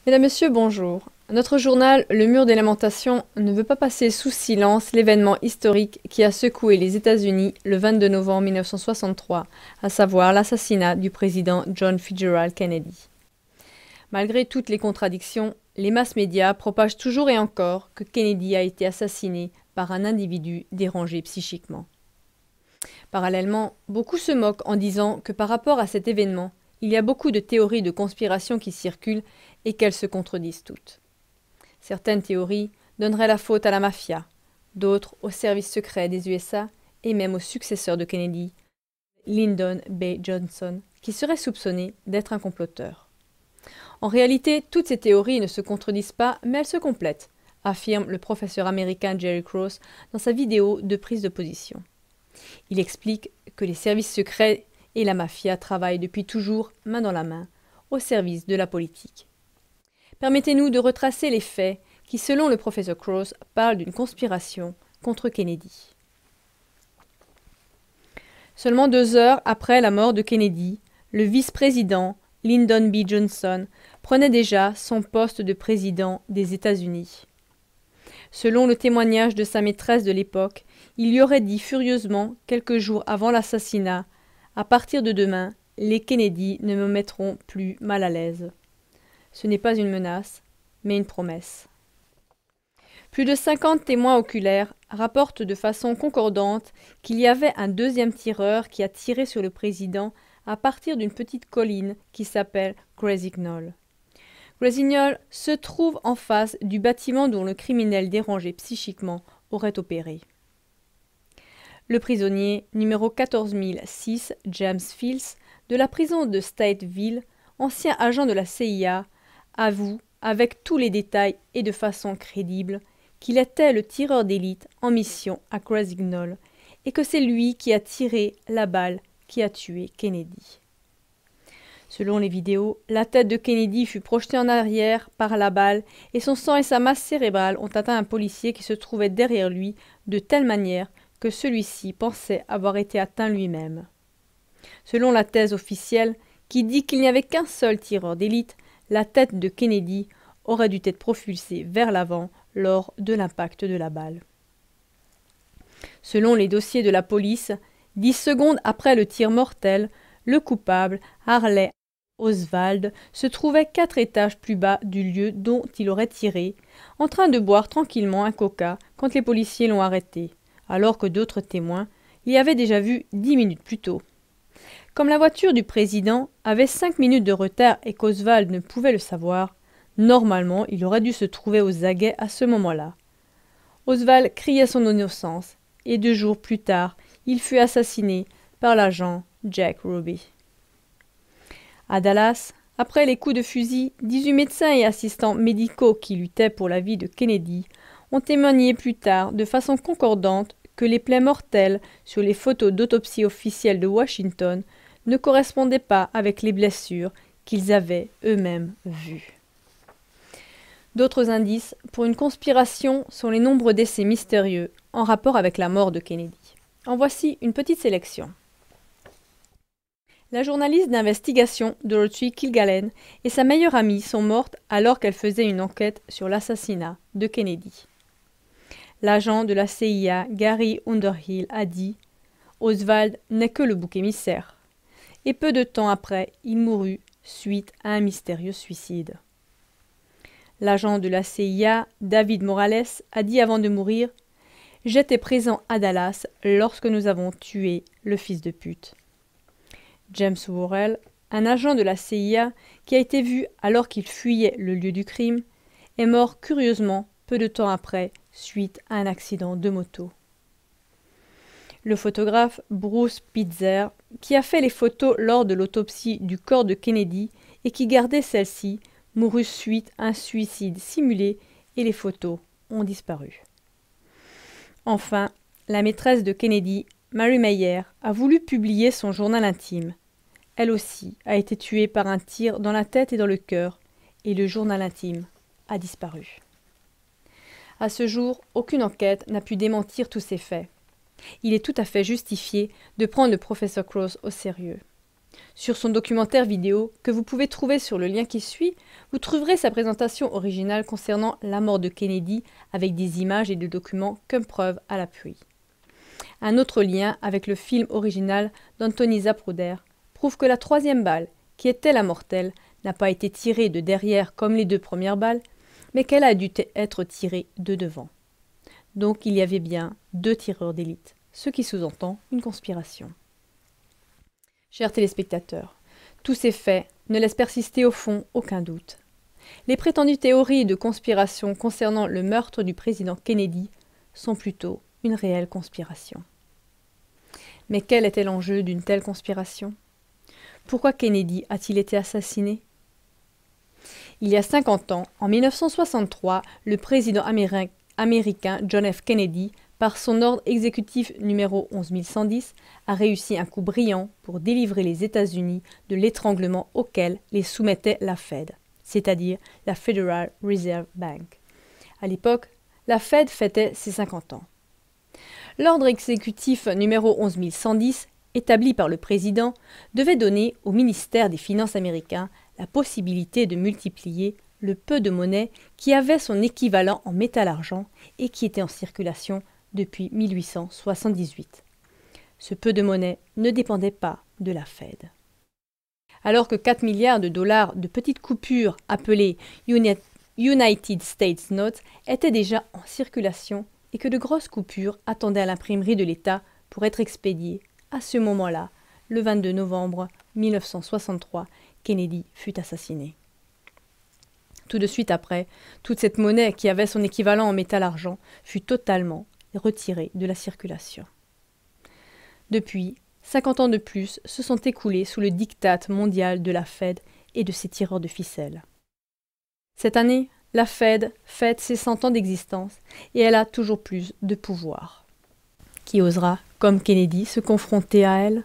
Mesdames, Messieurs, bonjour. Notre journal, Le Mur des Lamentations, ne veut pas passer sous silence l'événement historique qui a secoué les États-Unis le 22 novembre 1963, à savoir l'assassinat du président John Fitzgerald Kennedy. Malgré toutes les contradictions, les masses médias propagent toujours et encore que Kennedy a été assassiné par un individu dérangé psychiquement. Parallèlement, beaucoup se moquent en disant que par rapport à cet événement, il y a beaucoup de théories de conspiration qui circulent et qu'elles se contredisent toutes. Certaines théories donneraient la faute à la mafia, d'autres au service secret des USA et même au successeur de Kennedy, Lyndon B. Johnson, qui serait soupçonné d'être un comploteur. En réalité, toutes ces théories ne se contredisent pas, mais elles se complètent, affirme le professeur américain Jerry Cross dans sa vidéo de prise de position. Il explique que les services secrets et la mafia travaillent depuis toujours main dans la main au service de la politique. Permettez-nous de retracer les faits qui, selon le professeur Cross, parlent d'une conspiration contre Kennedy. Seulement 2 heures après la mort de Kennedy, le vice-président Lyndon B. Johnson prenait déjà son poste de président des États-Unis. Selon le témoignage de sa maîtresse de l'époque, il lui aurait dit furieusement quelques jours avant l'assassinat « À partir de demain, les Kennedy ne me mettront plus mal à l'aise. » Ce n'est pas une menace, mais une promesse. Plus de 50 témoins oculaires rapportent de façon concordante qu'il y avait un deuxième tireur qui a tiré sur le président à partir d'une petite colline qui s'appelle Grassy Knoll. Grassy Knoll se trouve en face du bâtiment dont le criminel dérangé psychiquement aurait opéré. Le prisonnier numéro 14006, James Fields, de la prison de Stateville, ancien agent de la CIA, avoue, avec tous les détails et de façon crédible, qu'il était le tireur d'élite en mission à Grassy Knoll et que c'est lui qui a tiré la balle qui a tué Kennedy. Selon les vidéos, la tête de Kennedy fut projetée en arrière par la balle et son sang et sa masse cérébrale ont atteint un policier qui se trouvait derrière lui de telle manière que celui-ci pensait avoir été atteint lui-même. Selon la thèse officielle, qui dit qu'il n'y avait qu'un seul tireur d'élite, la tête de Kennedy aurait dû être propulsée vers l'avant lors de l'impact de la balle. Selon les dossiers de la police, 10 secondes après le tir mortel, le coupable, Harley Oswald, se trouvait 4 étages plus bas du lieu dont il aurait tiré, en train de boire tranquillement un coca quand les policiers l'ont arrêté, alors que d'autres témoins l'y avaient déjà vu 10 minutes plus tôt. Comme la voiture du président avait 5 minutes de retard et qu'Oswald ne pouvait le savoir, normalement il aurait dû se trouver aux aguets à ce moment-là. Oswald criait son innocence, et 2 jours plus tard, il fut assassiné par l'agent Jack Ruby. À Dallas, après les coups de fusil, 18 médecins et assistants médicaux qui luttaient pour la vie de Kennedy ont témoigné plus tard de façon concordante que les plaies mortelles sur les photos d'autopsie officielles de Washington ne correspondaient pas avec les blessures qu'ils avaient eux-mêmes vues. D'autres indices pour une conspiration sont les nombreux décès mystérieux en rapport avec la mort de Kennedy. En voici une petite sélection. La journaliste d'investigation Dorothy Kilgallen et sa meilleure amie sont mortes alors qu'elles faisaient une enquête sur l'assassinat de Kennedy. L'agent de la CIA Gary Underhill a dit « Oswald n'est que le bouc émissaire ». Et peu de temps après, il mourut suite à un mystérieux suicide. L'agent de la CIA, David Morales, a dit avant de mourir « J'étais présent à Dallas lorsque nous avons tué le fils de pute ». James Worrell, un agent de la CIA qui a été vu alors qu'il fuyait le lieu du crime, est mort curieusement peu de temps après suite à un accident de moto. Le photographe Bruce Pitzer, qui a fait les photos lors de l'autopsie du corps de Kennedy et qui gardait celles-ci, mourut suite à un suicide simulé et les photos ont disparu. Enfin, la maîtresse de Kennedy, Mary Meyer, a voulu publier son journal intime. Elle aussi a été tuée par un tir dans la tête et dans le cœur, et le journal intime a disparu. À ce jour, aucune enquête n'a pu démentir tous ces faits. Il est tout à fait justifié de prendre le professeur Cross au sérieux. Sur son documentaire vidéo, que vous pouvez trouver sur le lien qui suit, vous trouverez sa présentation originale concernant la mort de Kennedy avec des images et des documents comme preuve à l'appui. Un autre lien avec le film original d'Anthony Zapruder prouve que la troisième balle, qui était la mortelle, n'a pas été tirée de derrière comme les deux premières balles, mais qu'elle a dû être tirée de devant. Donc il y avait bien 2 tireurs d'élite, ce qui sous-entend une conspiration. Chers téléspectateurs, tous ces faits ne laissent persister au fond aucun doute. Les prétendues théories de conspiration concernant le meurtre du président Kennedy sont plutôt une réelle conspiration. Mais quel était l'enjeu d'une telle conspiration? Pourquoi Kennedy a-t-il été assassiné? Il y a 50 ans, en 1963, le président américain John F. Kennedy, par son ordre exécutif numéro 11110, a réussi un coup brillant pour délivrer les États-Unis de l'étranglement auquel les soumettait la Fed, c'est-à-dire la Federal Reserve Bank. À l'époque, la Fed fêtait ses 50 ans. L'ordre exécutif numéro 11110, établi par le président, devait donner au ministère des Finances américain la possibilité de multiplier le peu de monnaie qui avait son équivalent en métal-argent et qui était en circulation depuis 1878. Ce peu de monnaie ne dépendait pas de la Fed. Alors que 4 milliards de dollars de petites coupures appelées United States Notes étaient déjà en circulation et que de grosses coupures attendaient à l'imprimerie de l'État pour être expédiées, à ce moment-là, le 22 novembre 1963, Kennedy fut assassiné. Tout de suite après, toute cette monnaie qui avait son équivalent en métal-argent fut totalement retirée de la circulation. Depuis, 50 ans de plus se sont écoulés sous le diktat mondial de la Fed et de ses tireurs de ficelles. Cette année, la Fed fête ses 100 ans d'existence et elle a toujours plus de pouvoir. Qui osera, comme Kennedy, se confronter à elle ?